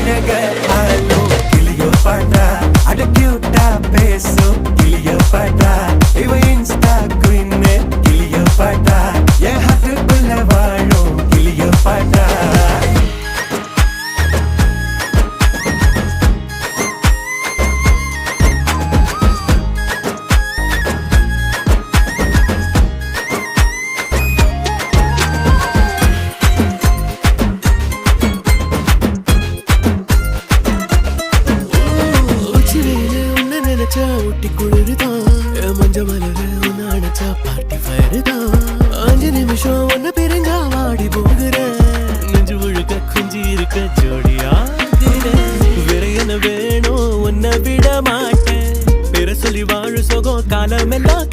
அழக ஆலோ கிளியோ பாட்டா அட கியூட்டா பேசும் கிளியோ பாட்டா இவ இன்ஸ்டா குயின் கிளியோ பாட்டா என் ஹார்ட்டுக்குள்ள வாழும் கிளியோ பாட்டா ஊட்டி குளிருதான் மஞ்ச மலர உன்ன அணைச்சா பார்ட்டி ஃபயர் தான் 5 நிமிஷம் ஒன்ன பிரிஞ்சா வாடி போகிற நெஞ்சு முழுக்க குஞ்சி இருக்க ஜோடியா வேற என்ன வேணும் உன்னை விட மாட்டேன் பேர சொல்லி வாழு சோகம் காலம் எல்லாம்